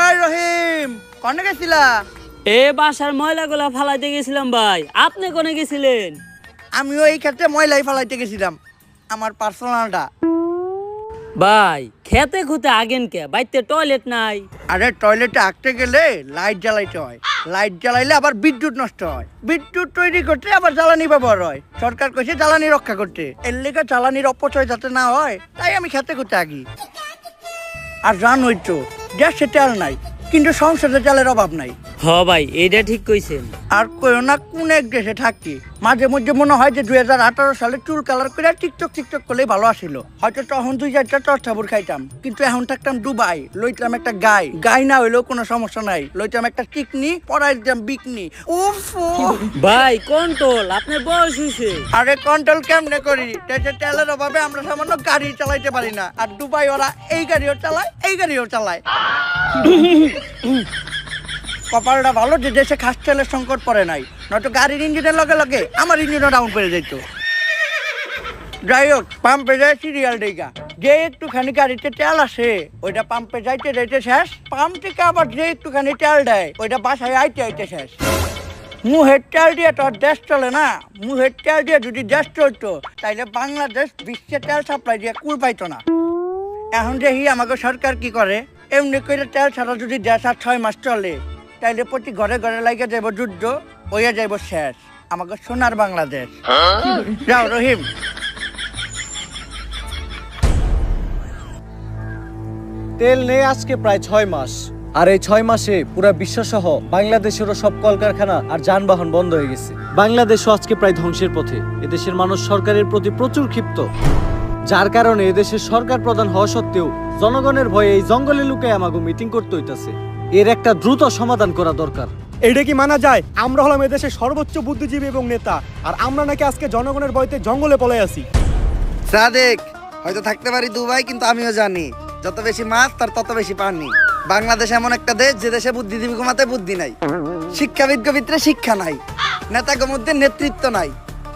এই রহিম, কনে গেছিলা? এ বাসার ময়লাগুলা ফালাইতে গেছিলাম ভাই। আপনি কোনে গেছিলেন? আমিও এই ক্ষেত্রে ময়লাই ফালাইতে গেছিলাম, আমার পার্সোনালটা। ভাই খেতে খুঁতে আগেন কে? বাইতে টয়লেট নাই? আরে টয়লেটে আঁকতে গেলে লাইট জ্বালাইতে হয়, লাইট জ্বালাইলে আবার বিদ্যুৎ নষ্ট হয়, বিদ্যুৎ তৈরি করতে আবার জ্বালানি ব্যবহার হয়। সরকার কইছে জ্বালানি রক্ষা করতে, এর লেগে জ্বালানির অপচয় যাতে না হয় তাই আমি খেতে খুঁতে আগি। আর জানোই তো গ্যাসে তেল নাই, কিন্তু সংসারে তেলের অভাব নাই। হ ভাই, এইটা ঠিক কইছেন। আর কইও না কোন এক দেশে থাকি, মাঝে মধ্যে মনে হয় যে 2018 সালে চুল কালার করে টিকটক করলেই ভালো আসিল। হয়তো তখন 2-4টা চট্টাবুর খাইতাম, কিন্তু এখন থাকতাম দুবাই, লইতাম একটা গাই না হইলেও কোনো সমস্যা নাই, লইতাম একটা টিকনি, পরাই দিতাম বিকনি। উফ ভাই কন্ট্রোল, আপনার বয়স হইছে। আরে কন্ট্রোল কেমনে করি? দেশে তেলের অভাবে আমরা সামান্য গাড়ি চালাইতে পারি না, আর দুবাই ওরা এই গাড়িও চালায় এই গাড়িও চালায়। কপালটা ভালো যে দেশে খাস তেলের সংকট পড়ে নাই, নয়তো গাড়ির ইঞ্জিনের লগে লগে আমার ইঞ্জিনও ডাউন করে যেত। যাই হোক, পাম্পে যায় সিরিয়াল ডেগা, যে একটুখানি গাড়িতে তেল আসে ওইটা পাম্পে যাইতে যাইতে শেষ, পাম্প থেকে আবার যে একটুখানি তেল দেয় ওইটা বাসায় আইতে আইতে শেষ। মুহের তেল দিয়ে তো আর দেশ চলে না, মুহের তেল দিয়ে যদি দেশ চলতো তাইলে বাংলাদেশ বিশ্বে তেল সাপ্লাই দিয়ে কুল পাইতো না। এখন দেখি আমাকে সরকার কি করে, এমনি করে তেল ছাড়া যদি দেশ আর 6 মাস চলে তাইলে প্রতি ঘরে ঘরে লাগে যাইব যুদ্ধ, হইয়া যাইব শেষ আমাকে সোনার বাংলাদেশ। যাও রহিম। তেল নেই আজকে প্রায় 6 মাস, আর এই 6 মাসে পুরো বিশ্বসহ বাংলাদেশেরও সব কলকারখানা আর যানবাহন বন্ধ হয়ে গেছে। বাংলাদেশও আজকে প্রায় ধ্বংসের পথে। এদেশের মানুষ সরকারের প্রতি প্রচুর ক্ষিপ্ত, যার কারণে এদেশের সরকার প্রধান হওয়া সত্ত্বেও জনগণের ভয়ে এই জঙ্গলে লুকায় আমাকে মিটিং করতে হইতাছে। এর একটা দ্রুত সমাধান করা দরকার। এটা কি মানা যায়? আমরা হলাম এদেশের সর্বোচ্চ বুদ্ধিজীবী এবং নেতা, আর আমরা নাকি আজকে জনগণের ভয়তে জঙ্গলে পলাই আছি। সাদেক, হয়তো থাকতে পারি দুবাই, কিন্তু আমিও জানি যত বেশি মাছ তার তত বেশি পানি। বাংলাদেশ এমন একটা দেশ যে দেশে বুদ্ধিজীবী কমাতে বুদ্ধি নাই, শিক্ষাবিদকে ভিতরে শিক্ষা নাই, নেতাকে মধ্যে নেতৃত্ব নাই,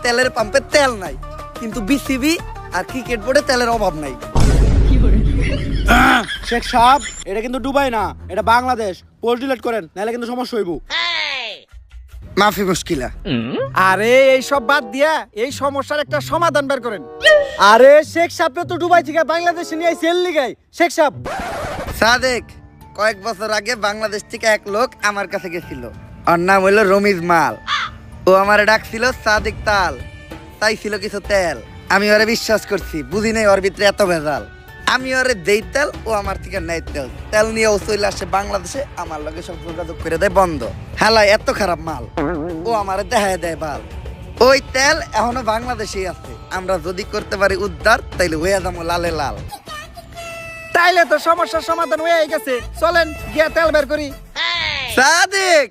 তেলের পাম্পে তেল নাই, কিন্তু বিসিবি আর ক্রিকেট বোর্ডে তেলের অভাব নাই। শেখ সাহেব, এটা কিন্তু দুবাই না, এটা বাংলাদেশ। পোস্ট ডিলিট করেন, নাহলে কিন্তু সমস্যা হইব। মাফি মুশকিলা। আরে এই সব বাদ দিয়া এই সমস্যার একটা সমাধান বের করেন। আরে শেখ সাহেব তো দুবাই থেকে বাংলাদেশে নিয়ে সেল লিগাই। শেখ সাহেব, সাদেক, কয়েক বছর আগে বাংলাদেশ থেকে এক লোক আমার কাছে গেছিল, ওর নাম হইলো রমিজ মাল। ও আমারে ডাকছিল সাদেক তাল, চাইছিল কিছু তেল। আমি ওরে বিশ্বাস করছি, বুঝি নাই ওর ভিতরে এত ভেজাল। আমি ওরে দেই তেল, ও আমার থেকে নেয় তেল। তেল নিয়ে ও চলে আসে বাংলাদেশে, আমার লগে সব যোগাযোগ করে দেয় বন্ধ। হালাই এত খারাপ মাল, ও আমারে দেখায় দেয় বাল। ওই তেল এখনো বাংলাদেশেই আছে, আমরা যদি করতে পারি উদ্ধার তাইলে হয়ে যাবো লালে লাল। তাইলে তো সমস্যার সমাধান হয়ে গেছে, চলেন গিয়া তেল বের করি। সাদেক,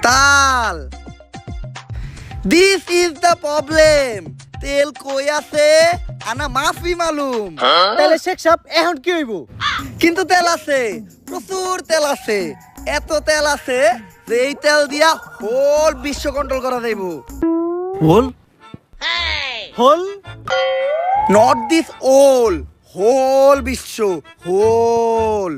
তাল, দিস ইজ দ্য প্রবলেম। তেল কই আছে আনা মাফি মালুম। তাহলে শেখ সাহেব এখন কি হইব? কিন্তু তেল আছে, প্রচুর তেল আছে। এত তেল আছে যে এই তেল দিয়া হোল বিশ্ব কন্ট্রোল করা যাইব। হোল হোল নট দিস ওল, হোল বিশ্ব, হোল।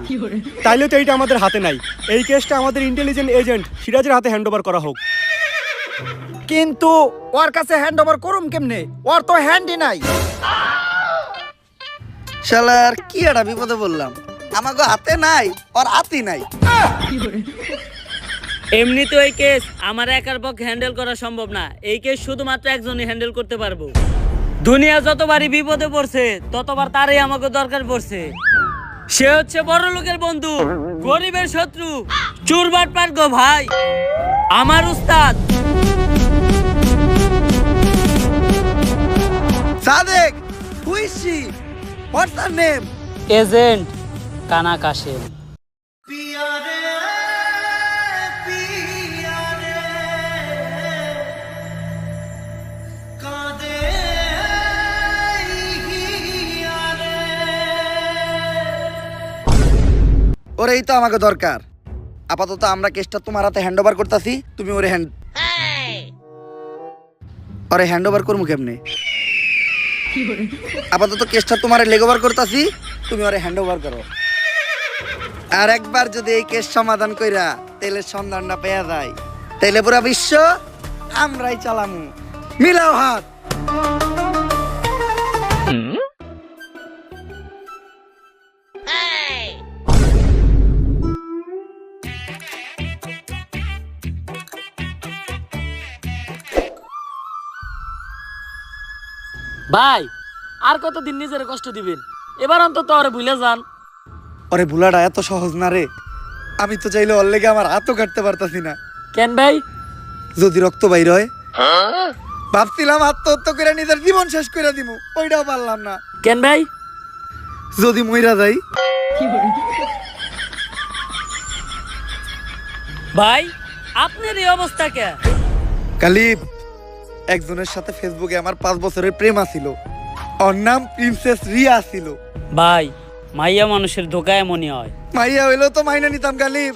তাইলে তো এইটা আমাদের হাতে নাই। এই কেসটা আমাদের ইন্টেলিজেন্ট এজেন্ট সিরাজের হাতে হ্যান্ড ওভার করা হোক। কিন্তু ওর কাছে হ্যান্ড ওভার করুম কেমনে? ওর তো হ্যান্ডই নাই। শালার কি একটা বিপদে বললাম, আমাকে হাতে নাই, ওর হাতই নাই। এমনি তো এই কেস আমার একার পক্ষে হ্যান্ডেল করা সম্ভব না। এই কেস শুধুমাত্র একজনই হ্যান্ডেল করতে পারবো। দুনিয়া যতবারই বিপদে পড়ছে ততবার তারই আমাকে দরকার পড়ছে। সে হচ্ছে বড় লোকের বন্ধু, গরিবের শত্রু, চুরবাট পাট গো ভাই, আমার উস্তাদ। Sadek, who is she? What's her name? Agent কানা কাশেম। ওরেই তো আমাকে দরকার। আপাতত আমরা কেসটা তোমার হাতে হ্যান্ড ওভার করতেছি, তুমি ওরে হ্যান্ড ওভার করবো কেমনে? আপাতত কেসটা তোমার লেগ ওভার করতেছি, তুমি ওরে হ্যান্ড ওভার করো। আর একবার যদি এই কেস সমাধান কইরা তেলের সন্ধানটা পেয়ে যায়, তাইলে পুরা বিশ্ব আমরাই চালামু। মিলাও হাত। ভাই আর কতদিন নিজের কষ্ট দিবেন? এবার অন্তত আরে ভুলে যান। ওরে ভুলাটা এত সহজ না রে। আমি তো চাইলে ওর লেগে আমার হাতও কাটতে পারতাছি না। কেন ভাই? যদি রক্ত বাইর হয়, ভাবছিলাম আত্মহত্যা করে নিজের জীবন শেষ করে দিব, ওইটাও পারলাম না। কেন ভাই? যদি মইরা যাই। ভাই আপনার এই অবস্থা কে? কালিব, একজনের সাথে ফেসবুকে আমার 5 বছরের প্রেম আছিল। ওর নাম প্রিন্সেস রিয়া ছিল। ভাই মাইয়া মানুষের ধোকা এমনই হয়। মাইয়া হইলো তো মাইনা নিতাম কালিব।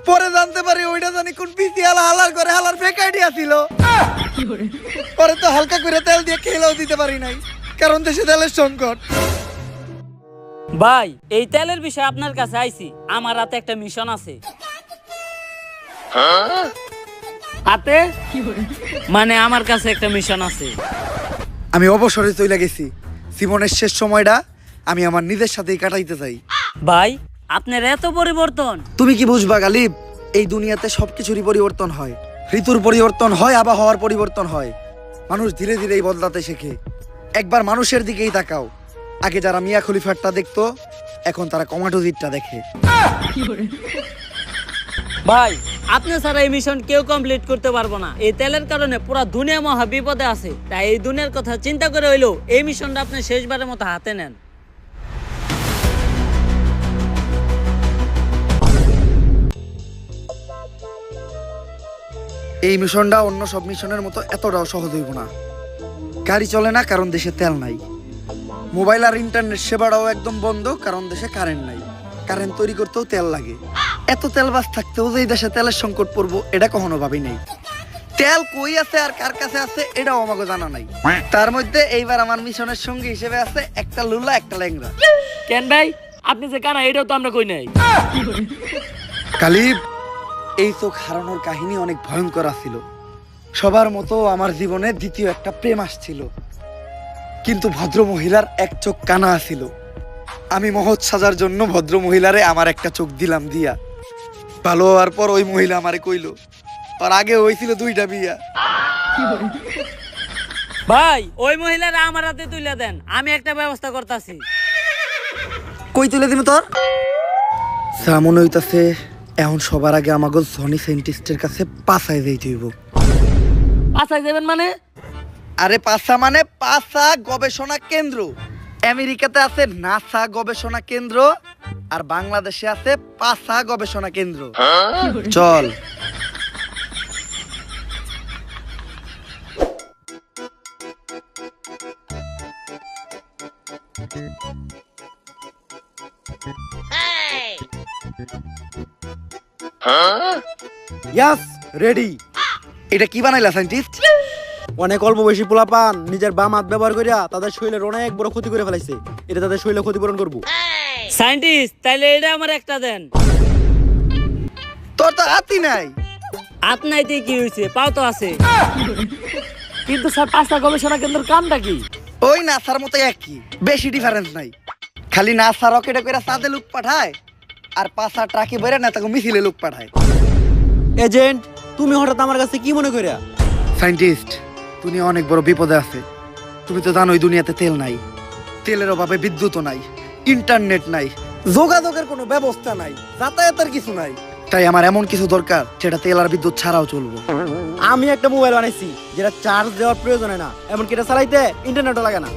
পরে জানতে পারি ওইটা জানি কোন পিসি হালার করে হালার ফেক আইডিয়া ছিল। পরে তো হালকা করে তেল দিয়ে খেলেও দিতে পারি নাই, কারণ দেশে তেলের সংকট। ভাই এই তেলের বিষয়ে আপনার কাছে আইছি, আমার হাতে একটা মিশন আছে। হাতে মানে আমার কাছে একটা মিশন আছে। আমি অবসরে চলে গেছি। জীবনের শেষ সময়টা আমি আমার নিজের সাথেই কাটাইতে চাই। ভাই আপনার এত পরিবর্তন? তুমি কি বুঝবা গালিব, এই দুনিয়াতে সবকিছুরই পরিবর্তন হয়। ঋতুর পরিবর্তন হয়, আবহাওয়ার পরিবর্তন হয়। মানুষ ধীরে ধীরেই বদলাতে শেখে। একবার মানুষের দিকেই তাকাও। আগে যারা মিয়া খলিফারটা দেখতো, এখন তারা কমাটোজিটটা দেখে। ভাই আপনি ছাড়া এই মিশন কেউ কমপ্লিট করতে পারবো না। এই তেলের কারণে পুরো দুনিয়া মহা বিপদে আছে। তাই এই দুনিয়ার কথা চিন্তা করে হইলো এই মিশনটা আপনি শেষবারের মতো হাতে নেন। এই মিশনটা অন্য সব মিশনের মতো এতটাও সহজ হইব না। গাড়ি চলে না কারণ দেশে তেল নাই। মোবাইল আর ইন্টারনেট সেবাটাও একদম বন্ধ কারণ দেশে কারেন্ট নাই। কারেন্ট তৈরি করতেও তেল লাগে। এত তেল বাস থাকতেও যে এই দেশে তেলের সংকট পড়বো, এটা কখনো ভাবি নাই। তেল কই আছে আর কার কাছে আছে এটাও আমাকে জানা নাই। তার মধ্যে এইবার আমার মিশনের সঙ্গী হিসেবে আছে একটা লুলা, একটা ল্যাংরা। কেন ভাই আপনি যে কানা এটাও তো আমরা কই নাই। কালিব, এই চোখ হারানোর কাহিনী অনেক ভয়ঙ্কর ছিল। সবার মতো আমার জীবনে দ্বিতীয় একটা প্রেম আসছিল, কিন্তু ভদ্র মহিলার এক চোখ কানা ছিল। আমি মহৎ সাজার জন্য ভদ্র মহিলারে আমার একটা চোখ দিলাম দিয়া। ভালো হওয়ার পর ওই মহিলা আমারে কইল আর আগে হয়েছিল 2টা বিয়া। ভাই ওই মহিলারা আমার হাতে তুলে দেন, আমি একটা ব্যবস্থা করতেছি। কই তুলে দিম তোর? সামন হইতাছে এখন সবার আগে আমাকে জনি সাইন্টিস্টের কাছে পাছায় যাইতে হইব। পাছায় যাবেন মানে? আরে পাছা মানে পাছা গবেষণা কেন্দ্র। আমেরিকাতে আছে নাসা গবেষণা কেন্দ্র, আর বাংলাদেশে আছে পাছা গবেষণা কেন্দ্র। চল। ইয়াস, রেডি। এটা কি বানাইলা সাইন্টিস্ট? অনেক অল্প বয়সী পোলাপান নিজের বাম হাত ব্যবহার করিয়া তাদের শরীরের অনেক বড় ক্ষতি করে ফেলাইছে। এটা তাদের শরীরে ক্ষতিপূরণ করবো। সায়েন্টিস্ট তাইলে এটা আমার একটা দেন। তোর তো হাতই নাই। আপনাইতে কি হয়েছে? পাও তো আছে। কিন্তু স্যার পাঁচটা গবেষণা কেন্দ্রের কামটা কি? ওই নাসার মতো একই, বেশি ডিফারেন্স নাই। খালি নাসা রকেটে করে চাঁদে লোক পাঠায়, আর পাছা ট্রাকে বেরে না তাকে মিছিলে লোক পাঠায়। এজেন্ট, তুমি হঠাৎ আমার কাছে কি মনে করিয়া? সায়েন্টিস্ট, তুমি অনেক বড় বিপদে আছে। তুমি তো জানোই দুনিয়াতে তেল নাই, তেলের অভাবে বিদ্যুৎও নাই, ইন্টারনেট নাই, যোগাযোগের কোনো ব্যবস্থা নাই, যাতায়াতের কিছু নাই। তাই আমার এমন কিছু দরকার যেটা তেল আর বিদ্যুৎ ছাড়াও চলবো। আমি একটা মোবাইল বানাইছি যেটা চার্জ দেওয়ার প্রয়োজন হয় না, এমনকি এটা চালাইতে ইন্টারনেটও লাগে না।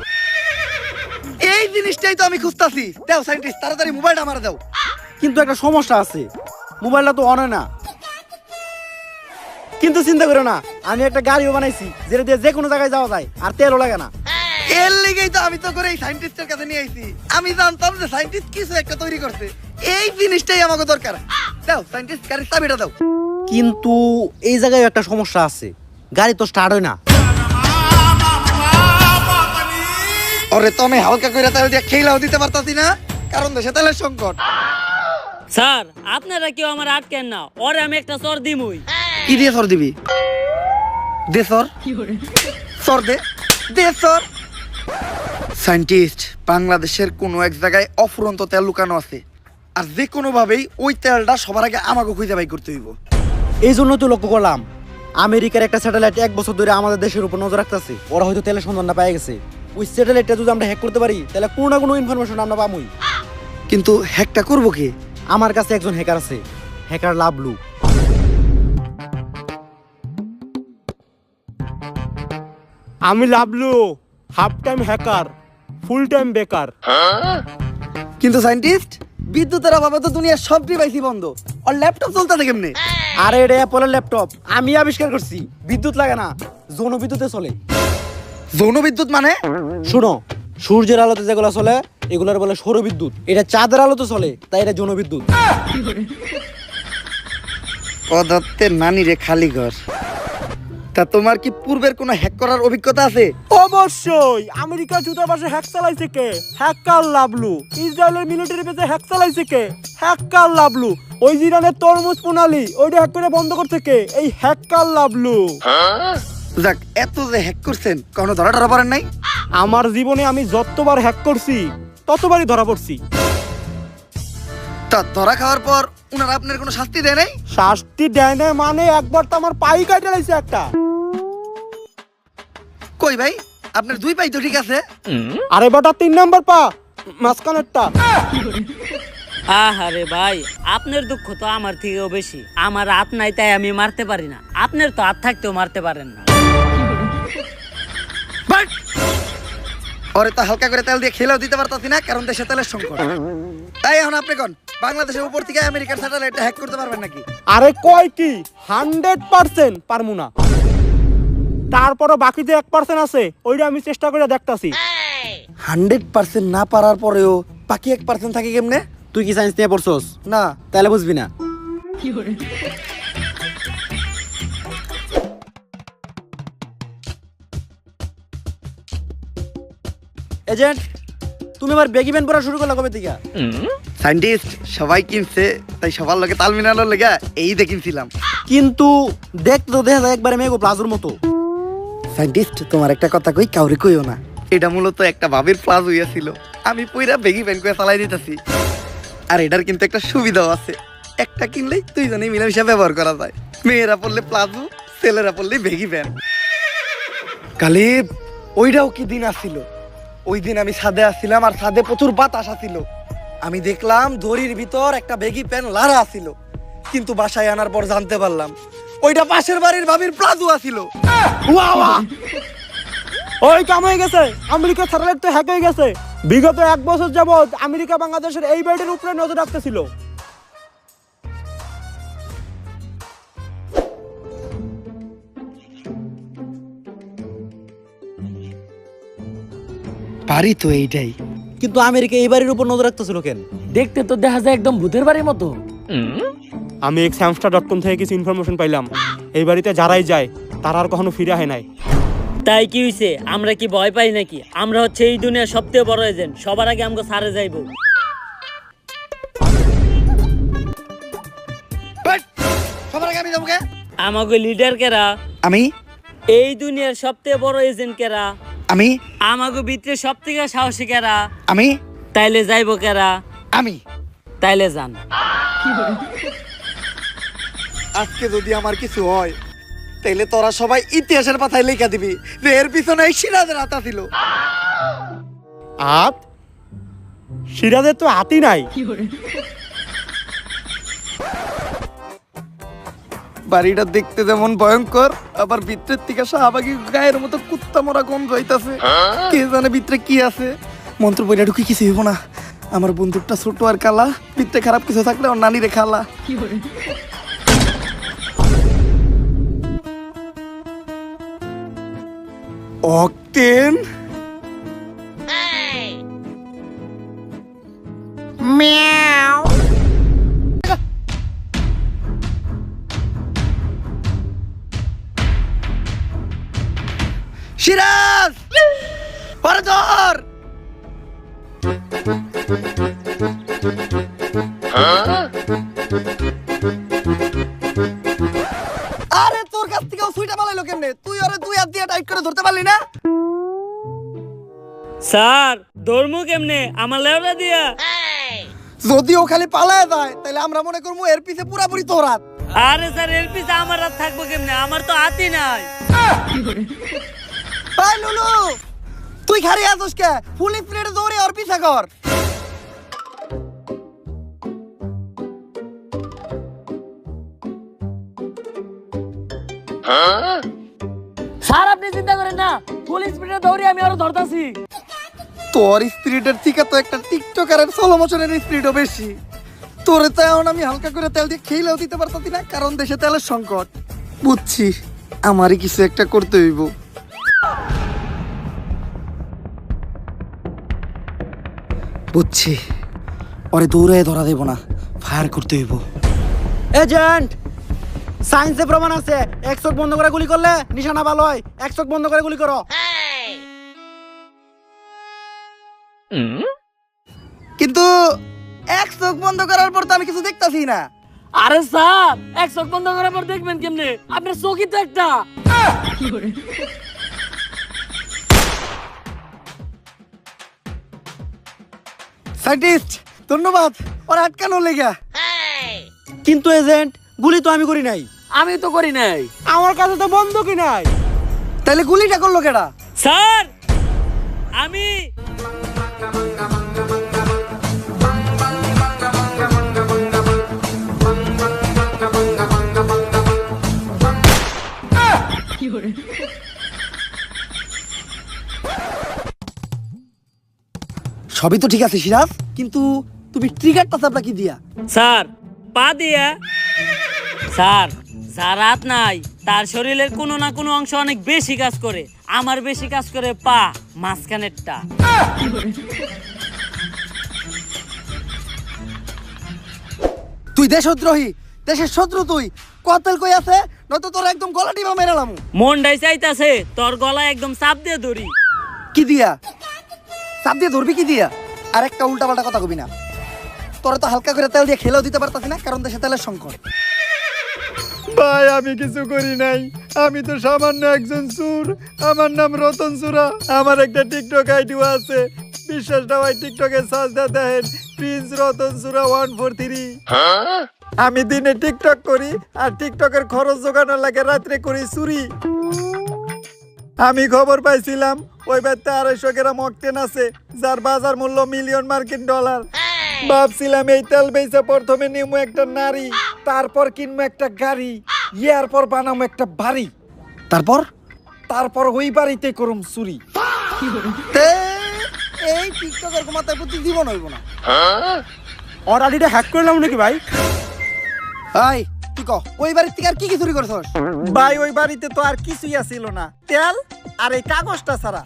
এই জিনিসটাই তো আমি খুঁজতাছি। দাও সায়েন্টিস্ট, তাড়াতাড়ি মোবাইলটা আমার দাও। কিন্তু একটা সমস্যা আছে, মোবাইলটা তো অন হয় না। কিন্তু চিন্তা করো না, আমি একটা গাড়িও বানাইছি যেটা দিয়ে যে কোনো জায়গায় যাওয়া যায় আর তেলও লাগে না। এর লেগেই তো আমি তো করে এই সায়েন্টিস্টের কাছে নিয়ে আইছি। আমি জানতাম যে সায়েন্টিস্ট কিছু একটা তৈরি করছে। এই জিনিসটাই আমাকে দরকার। দাও সায়েন্টিস্ট, গাড়ির চাবিটা দাও। কিন্তু এই জায়গায় একটা সমস্যা আছে, গাড়ি তো স্টার্ট হয় না। ওরে তো আমি হালকা করে তেল দিয়ে খেলাও দিতে পারতাছি না, কারণ দেশে তেলের সংকট। স্যার আপনারা কেউ আমার আটকেন না, ওরে আমি একটা চর দিমুই। কি দিয়ে সর দিবি? দে সর, সর দে, দে সর। সায়েন্টিস্ট, বাংলাদেশের কোনো এক জায়গায় অফুরন্ত তেল লুকানো আছে, আর যে কোনো ভাবেই ওই তেলটা সবার আগে আমাকে খুঁজে বাই করতে হইব। এই জন্য তো লক্ষ্য করলাম আমেরিকার একটা স্যাটেলাইট 1 বছর ধরে আমাদের দেশের উপর নজর রাখতেছে। ওরা হয়তো তেলের সন্ধানটা পেয়ে গেছে। ওই স্যাটেলাইটটা যদি আমরা হ্যাক করতে পারি তাহলে কোনো না কোনো ইনফরমেশন আমরা পামই। কিন্তু হ্যাকটা করবো কি? আমার কাছে একজন হ্যাকার আছে, হ্যাকার লাভলু। আমি Lavlu, half time hacker, full time বেকার। কিন্তু সায়েন্টিস্ট, বিদ্যুতের অভাবে তো দুনিয়ার সব ডিভাইসই বন্ধ, আর ল্যাপটপ চলতেছে কেমনে? আরে এটা অ্যাপলের ল্যাপটপ, আমি আবিষ্কার করছি। বিদ্যুৎ লাগে না, যৌন বিদ্যুতে চলে। যৌন বিদ্যুৎ মানে? শুনো, সূর্যের আলোতে যেগুলো চলে এগুলোর বলে সৌর বিদ্যুৎ। এটা চাঁদের আলোতে চলে, তাই এটা যৌন বিদ্যুৎ। পদার্থের নানি রে খালি ঘর। তা তোমার কি পূর্বের কোনো হ্যাক করার অভিজ্ঞতা আছে? অবশ্যই। আমেরিকার দূতাবাসে হ্যাক চালাইছে কে? হ্যাকার লাভলু। ইসরায়েলের মিলিটারি বেসে হ্যাক চালাইছে কে? হ্যাকার লাভলু। ওই ইরানের তরমুজ প্রণালী ওইটা হ্যাক করে বন্ধ করতে কে? এই হ্যাকার লাভলু। যাক, এত যে হ্যাক করছেন, কোনো ধরা পড়েন নাই? আমার জীবনে আমি যতবার হ্যাক করছি ততবারই ধরা পড়ছি। তা ধরা খাওয়ার পর উনারা আপনার কোনো শাস্তি দেয় নাই? শাস্তি দেয় না মানে একবার তো আমার পাই কাটে লাইছে একটা। কই ভাই, আপনার 2 পাই তো ঠিক আছে। আরে বেটা 3 নাম্বার পা, মাঝখানেরটা। আহারে ভাই, আপনার দুঃখ তো আমার থেকেও বেশি। আমার হাত নাই তাই আমি মারতে পারি না, আপনার তো হাত থাকতেও মারতে পারেন না। বাট! ওরে তো হালকা করে তেল দিয়ে খেলেও দিতে পারতাছি না, কারণ দেশে তেলের সংকট। তাই এখন আপনি কোন বাংলাদেশের উপর থেকে আমেরিকার স্যাটেলাইট হ্যাক করতে পারবেন নাকি? আরে কয় কি 100% পারমু না। তারপরও বাকি যে 1% আছে ওইটা আমি চেষ্টা করে দেখতাছি। 100% না পারার পরেও বাকি 1% থাকে কেমনে? তুই কি সায়েন্স নিয়ে পড়ছস? না। তাহলে বুঝবি না। এজেন্ট, তুমি আবার বেগি প্যান্ট পরা শুরু করলা কবে থেকে? সায়েন্টিস্ট, সবাই কিনছে তাই সবার লগে তাল মিলানোর লেগে এই দেখিনছিলাম। কিন্তু দেখতে তো দেখা যায় একবারে মেগো প্লাজোর মতো। সায়েন্টিস্ট, তোমার একটা কথা কই, কাউরে কইও না। এটা মূলত একটা ভাবির প্লাজ হইয়াছিল, আমি পুরা বেগি প্যান্ট করে চালাই দিতেছি। আর এটার কিন্তু একটা সুবিধাও আছে, একটা কিনলেই দুইজনেই মিলেমিশে ব্যবহার করা যায়। মেয়েরা পড়লে প্লাজো, ছেলেরা পড়লে বেগি প্যান্ট। কালিব, ওইটাও কি দিন আসছিল। ওই দিন আমি ছাদে আসছিলাম, আর ছাদে প্রচুর বাতাস আসছিল। আমি দেখলাম দড়ির ভিতর একটা বেগি প্যান্ট লারা আসছিল, কিন্তু বাসায় আনার পর জানতে পারলাম ওইটা পাশের বাড়ির ভাবির প্লাজো আসছিল। ওই কাম হয়ে গেছে, আমেরিকা স্যাটেলাইট তো হ্যাক হয়ে গেছে। বিগত 1 বছর যাবত আমেরিকা বাংলাদেশের এই বাইটের উপরে নজর রাখতেছিল। পারি তো এইটাই। কিন্তু আমেরিকা এই বাড়ির উপর নজর রাখতেছিল কেন? দেখতে তো দেখা যায় একদম ভূতের বাড়ির মতো। আমি examstar.com থেকে কিছু ইনফরমেশন পাইলাম। এই বাড়িতে যারাই যায় তারা আর কখনো ফিরে হয় নাই। তাই কি হইছে? আমরা কি ভয় পাই নাকি? আমরা হচ্ছে এই দুনিয়ার সবচেয়ে বড় এজেন্ট, সবার আগে আমাকে সারে যাইবো। বাট! সবার আগে আমি যাবো কে? আমাকে লিডার কেরা? আমি। এই দুনিয়ার সবচেয়ে বড় এজেন্ট কেরা? আমি। আমাকে ভিতরে সব থেকে সাহসী কেরা? আমি। তাইলে যাইবো কেরা? আমি। তাইলে যান। আজকে যদি আমার কিছু হয় তাইলে তোরা সবাই ইতিহাসের পাতায় লেখা দিবি যে এর পিছনে এই সিরাজের হাত ছিল। হাত? সিরাজের তো হাতই নাই। বাড়িটা দেখতে যেমন ভয়ঙ্কর, আবার ভিতরের থেকে শাহবাগী গায়ের মতো কুত্তা মরা গন্ধ হইতাছে। কে জানে ভিতরে কি আছে। মন্ত্র বইটা ঢুকে কিছু হইব না। আমার বন্দুকটা ছোট আর কালা, ভিতরে খারাপ কিছু থাকলে ওর নানি রে খালা। অক্টেন, সিরাজ, পরে ধর। আরে তোর কাছ থেকে সুইটা পালাইলো কেমনে? তুই আরে দুই হাত দিয়ে টাইট করে ধরতে পারলি না? স্যার ধর্ম কেমনে আমার লেওরা দিয়া? যদি ও খালি পালায় যায় তাহলে আমরা মনে করবো এর পিছে পুরাপুরি তোর হাত। আরে স্যার এর পিছে আমার হাত থাকবো কেমনে? আমার তো হাতই নাই। ভাই লুলু, তুই খালি আছিস কে? ফুল স্পিডে দৌড়ে ওর পিছে কর। স্যার আপনি চিন্তা করেন না, ফুল স্পিডে দৌড়ি আমি আরো ধরতাছি। তোর স্পিরিটের থেকে তো একটা টিকটকারের সোলো মোশনের স্পিরিটও বেশি। তোরে তো এখন আমি হালকা করে তেল দিয়ে খেলেও দিতে পারতাছি না, কারণ দেশে তেলের সংকট। বুঝছি, আমারই কিছু একটা করতে হইব। বুঝছি, ওরে দৌড়ে ধরা দেব না, ফায়ার করতে হইব। এজেন্ট, সায়েন্সে প্রমাণ আছে এক চোখ বন্ধ করে গুলি করলে নিশানা ভালো হয়। এক চোখ বন্ধ করে গুলি করো। কিন্তু এক চোখ বন্ধ করার পর তো আমি কিছু দেখতাছি না। আরে স্যার এক চোখ বন্ধ করার পর দেখবেন কেমনে? আপনার চোখই তো একটা। সাইন্টিস্ট, ধন্যবাদ ওর আটকানোর লেগা। কিন্তু এজেন্ট, গুলি তো আমি করি নাই। আমি তো করি নাই। আমার কাছে তো বন্দুকই নাই। তাহলে গুলিটা করলো কেডা? স্যার আমি সবই তো ঠিক আছে সিরাজ, কিন্তু তুমি ট্রিগারটা চাপলা কি দিয়া? স্যার পা দিয়া। স্যার যার হাত নাই তার শরীরের কোনো না কোনো অংশ অনেক বেশি কাজ করে। আমার বেশি কাজ করে পা, মাঝখানেরটা। তুই দেশদ্রোহী, দেশের শত্রু তুই। কতেল কই আছে, নয়তো তোর একদম গলা টিপা মেরালাম। মনটাই চাইতাছে তোর গলায় একদম চাপ দিয়ে ধরি। কি দিয়া? চাপ দিয়ে ধরবি কি দিয়া? আর একটা উল্টা পাল্টা কথা কবি না। তোরা তো হালকা করে তেল দিয়ে খেলেও দিতে পারতাছি না, কারণ দেশে তেলের সংকট। ভাই আমি কিছু করি নাই। আমি তো সামান্য একজন চোর। আমার নাম রতন চোরা। আমার একটা টিকটক আইডিও আছে, বিশ্বাসটা হয় টিকটকে সার্চ দিয়ে দেখেন, প্রিন্স রতন চোরা 143। আমি দিনে টিকটক করি, আর টিকটকের খরচ জোগানোর লাগে রাত্রে করি চুরি। আমি খবর পাইছিলাম ওই বাড়িতে 250 গ্রাম অকটেন আছে, যার বাজার মূল্য $1,000,000 মার্কিন। ভাবছিলাম এই তেল বেচে প্রথমে নিমু একটা নারী, তারপর কিনবো একটা গাড়ি, এরপর বানাবো একটা বাড়ি, তারপর ওই বাড়িতে করুম চুরি। তে এই টিকটকের মাথায় প্রতি জীবন হইব না। ওর আইডিটা হ্যাক করলাম নাকি ভাই? ভাই তুই কহ, ওই বাড়ির থেকে আর কি কি চুরি করছস? ভাই ওই বাড়িতে তো আর কিছুই আসিল না, তেল আর এই কাগজটা ছাড়া।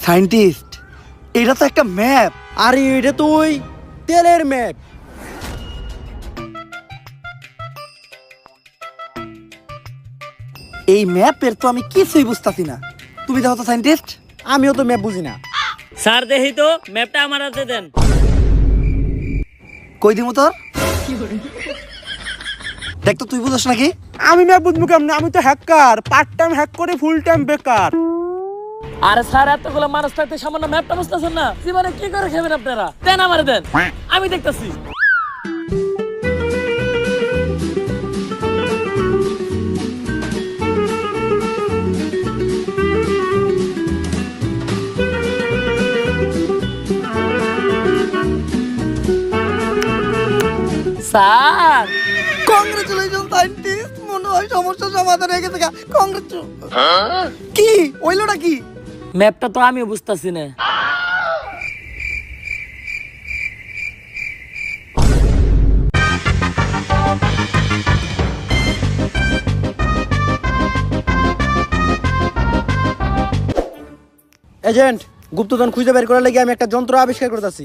সায়েন্টিস্ট, এটা তো একটা ম্যাপ। আরে এটা তো ওই তেলের ম্যাপ। এই ম্যাপের তো আমি কিছুই বুঝতাছি না। তুমি দেখো তো সায়েন্টিস্ট। আমিও তো ম্যাপ বুঝি না। স্যার দেখি তো ম্যাপটা আমার হাতে দেন। কই দিমু তোর? দেখ তো, তুই বুঝছ নাকি? আমি ম্যাপ বুঝবো কেমনে? আমি তো হ্যাকার, পার্ট টাইম হ্যাক করে ফুল টাইম বেকার। আরে স্যার এতগুলো মানুষ থাকতে সামান্য ম্যাপটা বুঝতেছেন না? জীবনে কি করে খাবেন আপনারা? দেন আমার দেন, আমি দেখতেছি। স্যার কংগ্রেচুলেশন সায়েন্টিস্ট, মনে হয় সমস্যার সমাধান হয়ে গেছে। কংগ্রেচুলেশন। কি ওইলোটা কি? ম্যাপটা তো আমিও বুঝতেছি না। এজেন্ট, গুপ্তধন খুঁজে বের করার লাগি আমি একটা যন্ত্র আবিষ্কার করতেছি,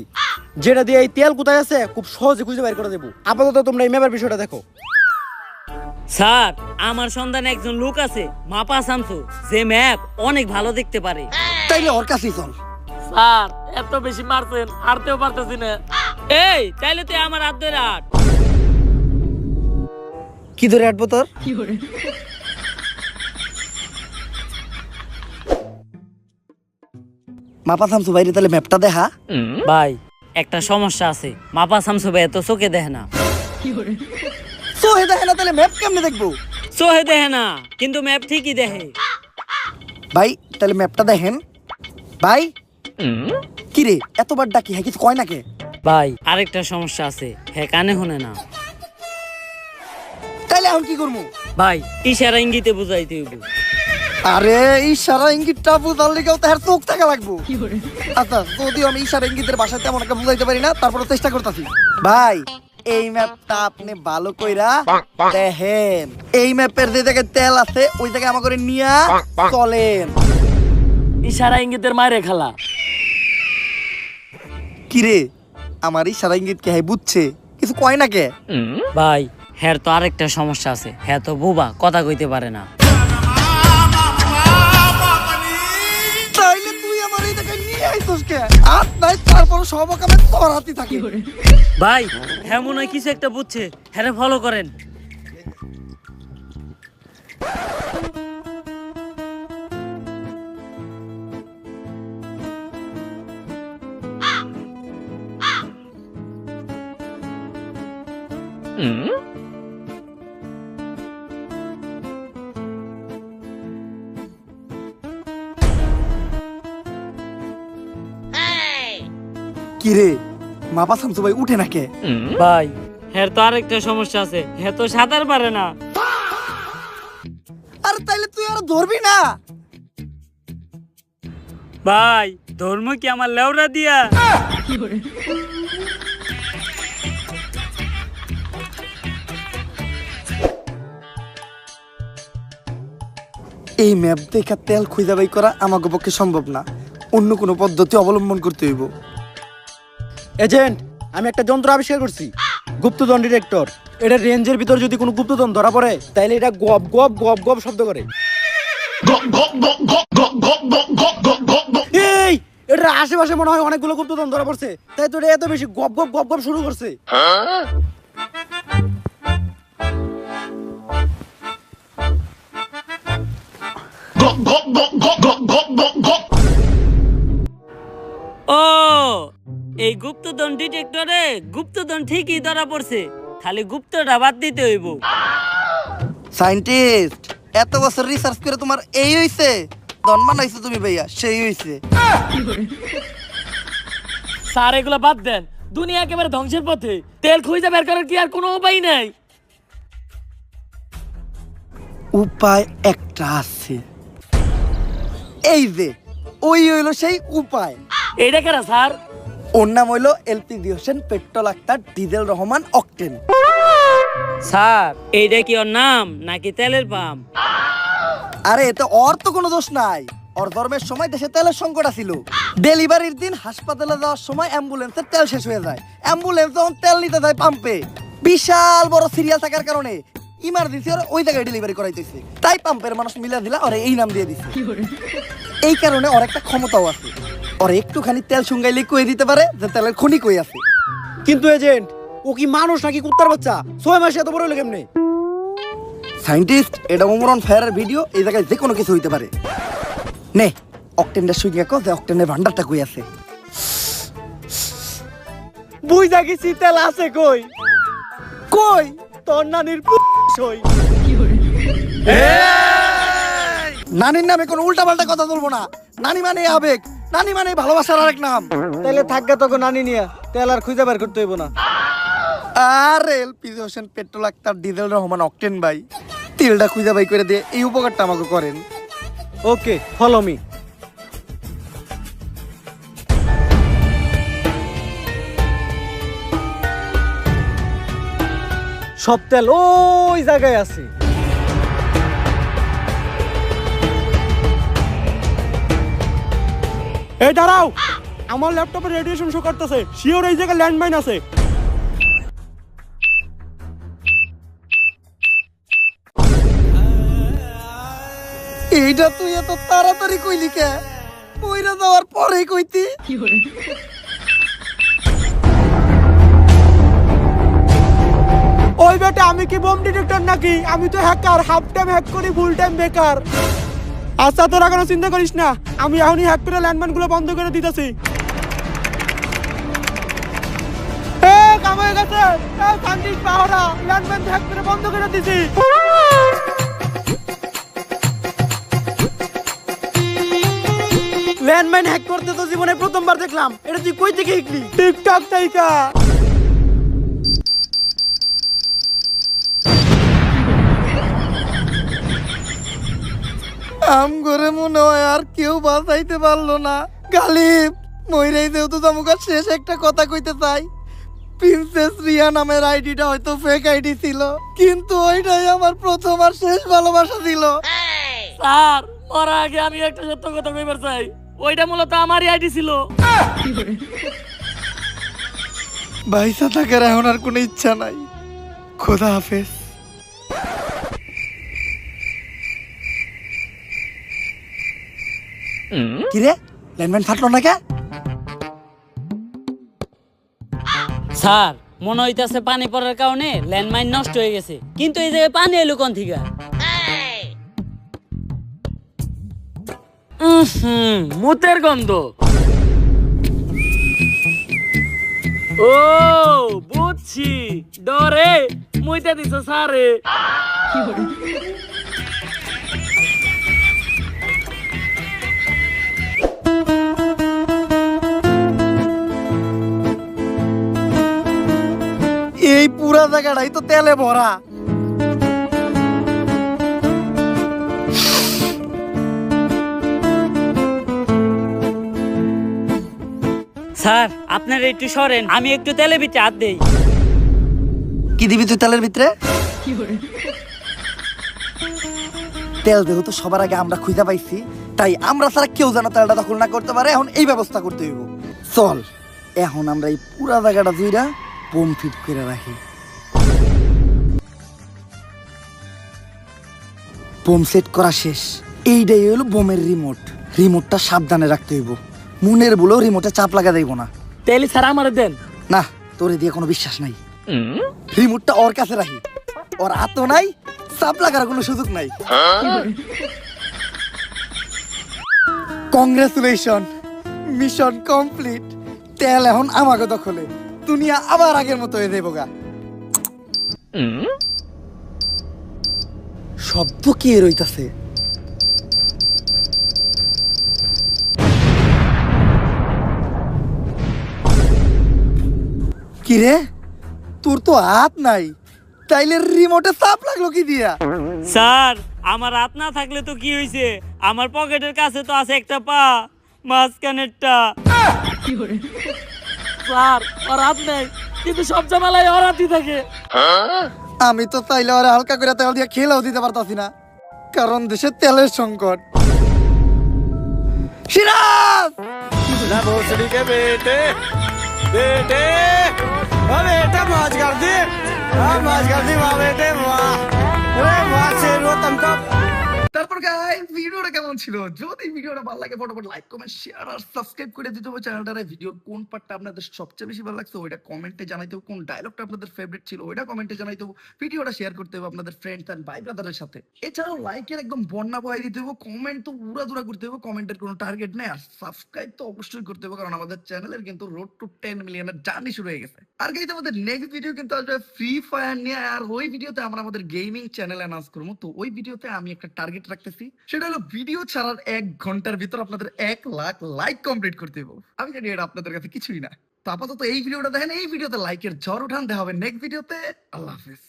যেটা দিয়ে এই তেল কোথায় আছে খুব সহজে খুঁজে বের করে দেবো। আপাতত তোমরা এই ম্যাপের বিষয়টা দেখো। স্যার আমার সন্ধানে একজন লোক আছে, মাপা শামসু, যে ম্যাপ অনেক ভালো দেখতে পারে। তাইলে ওর কাছেই চল। স্যার এত বেশি মারছেন হারতেও পারতেছি না। এই তাইলে তুই আমার হাত ধরে হাঁট। কি ধরে আটবো তোর? মাপা থামছো বাইরে, তাহলে ম্যাপটা দেখা। ভাই একটা সমস্যা আছে, মাপা শামসু ভাই এত চোখে দেখে না। সোহে দেখে না, তাহলে ম্যাপ কেমনে দেখবো? চোখে দেখে না কিন্তু ম্যাপ ঠিকই দেখে। ভাই তাহলে ম্যাপটা দেখেন। ভাই কি রে এতবার ডাকি, হ্যাঁ কিছু কয় নাকি? ভাই আরেকটা সমস্যা আছে, হ্যাঁ কানে শুনে না। তাইলে এখন কি করবো? ভাই ইশারা ইঙ্গিতে বুঝাইতে হইব। আরে ইশারা ইঙ্গিতটা বুঝার লিগেও তো আর চোখ থাকা লাগবো। আচ্ছা যদিও আমি ইশারা ইঙ্গিতের ভাষায় তেমন একটা বুঝাইতে পারি না, তারপরে চেষ্টা করতেছি। ভাই এই ম্যাপটা আপনি ভালো কইরা দেখেন। এই ম্যাপের যে জায়গায় তেল আছে ওই জায়গায় আমার করে নিয়া চলেন। ইশারা ইঙ্গিতের মায়ের খেলা। কিরে আমার ইশারা ইঙ্গিত কে বুঝছে, কিছু কয় না কে? ভাই হ্যার তো আরেকটা সমস্যা আছে, হ্যাঁ তো বুবা, কথা কইতে পারে না। তাইলে তুই আমার এই জায়গায় নিয়ে আইছস কে? আর নাই তারপর সব কামে তোর হাতে থাকে। ভাই হ্যাঁ মনে হয় কিছু একটা বুঝছে, হ্যাঁ ফলো করেন। কিরে মাপা শামসু ভাই উঠে না কে? ভাই হ্যাঁ তো আরেকটা সমস্যা আছে, হ্যাঁ তো সাঁতার পারে না। আর তাইলে তুই আর ধরবি না? ভাই ধর্ম কি আমার লেওরা দিয়া? এই ম্যাপ দেখা তেল খুঁজে বাই করা আমাকে পক্ষে সম্ভব না, অন্য কোনো পদ্ধতি অবলম্বন করতে হইব। এজেন্ট, আমি একটা যন্ত্র আবিষ্কার করছি, গুপ্তধন ডিটেক্টর। এটা রেঞ্জের ভিতর যদি কোনো গুপ্তধন ধরা পড়ে তাইলে এটা গপ গপ গপ গপ শব্দ করে। এই এটা আশেপাশে মনে হয় অনেকগুলো গুপ্তধন ধরা পড়ছে, তাই তো এটা এত বেশি গপ গপ গপ গপ শুরু করছে। ও এই গুপ্তধন ডিটেক্টরে গুপ্তধন ঠিকই ধরা পড়ছে, খালি গুপ্তটা বাদ দিতে হইব। সায়েন্টিস্ট এত বছর রিসার্চ করে তোমার এই হইছে? দনমান হইছে তুমি ভাইয়া, সেই হইছে। স্যার এগুলো বাদ দেন, দুনিয়া একেবারে ধ্বংসের পথে, তেল খুঁজে বের করার কি আর কোনো উপায় নাই? উপায় একটা আছে, এই যে ওই হইলো সেই উপায়। এইটা কেন স্যার? ওর নাম হইলো LPG Hossain petrol Akter diesel Rahman octane. Sir এইটা কি ওর নাম নাকি তেলের পাম্প? আরে এতে ওর তো কোনো দোষ নাই, ওর ধর্মের সময় দেশে তেলের সংকট ছিল। ডেলিভারির দিন হাসপাতালে যাওয়ার সময় অ্যাম্বুলেন্সের তেল শেষ হয়ে যায়। অ্যাম্বুলেন্স যখন তেল নিতে যায় পাম্পে, বিশাল বড় সিরিয়াল থাকার কারণে ইমার্জেন্সি ওর ওই জায়গায় ডেলিভারি করাইতেছে, তাই পাম্পের মানুষ মিলা দিলা ওরে এই নাম দিয়ে দিছে। এই কারণে ওর একটা ক্ষমতাও আছে, ওর একটুখানি তেল শুঙ্গাইলে কয়ে দিতে পারে যে তেলের খনি কই আছে। কিন্তু এজেন্ট, ও কি মানুষ নাকি কুত্তার বাচ্চা? 6 মাসে এত বড় হলো কেমনে? সায়েন্টিস্ট এটা ওমরন ফায়ারের ভিডিও, এই জায়গায় যে কোনো কিছু হইতে পারে। নে অকটেনটা শুইয়া কো যে অকটেনের ভান্ডারটা কই আছে। বুঝা গেছি তেল আছে কই? কই? তোর নানির সই। নানির নামে কোনো উল্টা পাল্টা কথা বলবো না। নানি মানে আবেগ, নানি মানে ভালোবাসার আরেক নাম। তাইলে থাকবে তখন নানি নিয়া, তেল আর খুঁজে বের করতে হইব না। আর LPG Hossain petrol Akter diesel Rahman octane ভাই, তেলটা খুঁজে বাই করে দিয়ে এই উপকারটা আমাকে করেন। ওকে, ফলো মি। সব তেল ওই জায়গায় আছে। এই দাঁড়াও, আমার ল্যাপটপে রেডিয়েশন শো করতেছে, শিওর এই জায়গায় ল্যান্ডমাইন আছে। এইটা তুই এত তাড়াতাড়ি কইলি কে? মইরা যাওয়ার পরেই কইতি। ওই বেটা আমি কি বোম ডিটেক্টর নাকি? আমি তো হ্যাকার, হাফ টাইম হ্যাক করি, ফুল টাইম বেকার। আচ্ছা তোরা কোনো চিন্তা করিস না, আমি এখনই হ্যাক করে ল্যান্ডমাইন গুলো বন্ধ করে দিতেছি। কাম হয়ে গেছে, শান্তি পাহারা ল্যান্ডমাইন হ্যাক করে বন্ধ করে দিছি। ল্যান্ডমাইন হ্যাক করতে তো জীবনে প্রথমবার দেখলাম, এটা তুই কই থেকে শিখলি? টিকটক থেকে। আম করে মনে হয় আর কেউ বাঁচাইতে পারলো না। গালিব মইরাই যেহেতু তামুকার শেষ একটা কথা কইতে চাই, প্রিন্সেস রিয়া নামের আইডিটা হয়তো ফেক আইডি ছিল, কিন্তু ওইটাই আমার প্রথম আর শেষ ভালোবাসা ছিল। স্যার ওর আগে আমি একটা সত্য কথা কইবার চাই, ওইটা মূলত আমারই আইডি ছিল। বাইসা থাকার এখন আর কোনো ইচ্ছা নাই। খোদা হাফেজ। কিরে ল্যান্ডমাইন ফাটলো না কে? স্যার মনে হইতাছে পানি পড়ার কারণে ল্যান্ডমাইন নষ্ট হয়ে গেছে, কিন্তু এই যে পানি এলো কোন থেকে? মুতের গন্ধ। ও বুঝছি, ডরে মুইতে দিছ স্যারে। এই পুরা জায়গাটাই তো তেলে ভরা। স্যার আপনারা একটু সরেন, আমি একটু তেলে ভিতরে হাত দেই। কি দিবি তুই তেলের ভিতরে? তেল যেহেতু সবার আগে আমরা খুঁজে পাইছি, তাই আমরা ছাড়া কেউ যেন তেলটা দখল না করতে পারে। এখন এই ব্যবস্থা করতে হইব। চল এখন আমরা এই পুরা জায়গাটা দুইটা বোম ফিট করে রাখি। বোম সেট করা শেষ। এইটাই হলো বোমের রিমোট। রিমোটটা সাবধানে রাখতে হইব, মনের বলেও রিমোটে চাপ লাগা যাইব না। তেলি স্যার আমার দেন। না, তোরে দিয়ে কোনো বিশ্বাস নাই। রিমোটটা ওর কাছে রাখি, ওর হাতও নাই, চাপ লাগার কোনো সুযোগ নাই। Congratulation, mission complete. তেল এখন আমাকে দখলে, দুনিয়া আবার আগের মতো হয়ে যাইব গা। শব্দ কি রইতাছে? কিরে তোর তো হাত নাই, তাইলে রিমোটে চাপ লাগলো কি দিয়া? স্যার আমার হাত না থাকলে তো কি হইছে, আমার পকেটের কাছে তো আছে একটা পা, মাঝখানেরটা। স্যার ওর হাত নেই, কিন্তু সব জামালাই ওর হাতই থাকে। আমি তো চাইলে ওরা হালকা করে তেল দিয়ে খেলেও দিতে পারতাছি না, কারণ দেশে তেলের সংকট। সিরাজ তারপর গাইস ভিডিওটা কেমন ছিল? যদি ভিডিওটা ভালো লাগে ফটাফট লাইক কমেন্ট শেয়ার আর সাবস্ক্রাইব করে দিতে হবে চ্যানেলটারে। ভিডিওর কোন পার্টটা আপনাদের সবচেয়ে বেশি ভালো লাগছে ওইটা কমেন্টে জানাইতে হবে। কোন ডায়লগটা আপনাদের ফেভারিট ছিল ওইটা কমেন্টে জানাইতে হবে। ভিডিওটা শেয়ার করতে হবে আপনাদের ফ্রেন্ডস এন্ড ভাই ব্রাদারের সাথে। এছাড়াও লাইকের একদম বন্যা বয়ে দিতে হবে, কমেন্ট তো উড়াধুরা করতে হবে, কমেন্টের কোনো টার্গেট নেই। আর সাবস্ক্রাইব তো অবশ্যই করতে হবে, কারণ আমাদের চ্যানেলের কিন্তু রোড টু 10 মিলিয়নের জার্নি শুরু হয়ে গেছে। আর গাইস আমাদের নেক্সট ভিডিও কিন্তু আসবে ফ্রি ফায়ার নিয়ে, আর ওই ভিডিওতে আমরা আমাদের গেমিং চ্যানেল অ্যানাউন্স করবো। তো ওই ভিডিওতে আমি একটা টার্গেট রাখতেছি, সেটা হলো ভিডিও ছাড়ার 1 ঘন্টার ভিতর আপনাদের 1 লাখ লাইক কমপ্লিট করতে হবে। আমি জানি এটা আপনাদের কাছে কিছুই না। তো আপাতত এই ভিডিওটা দেখেন, এই ভিডিওতে লাইকের ঝড় উঠান। দেখা হবে নেক্সট ভিডিওতে। আল্লাহ হাফেজ।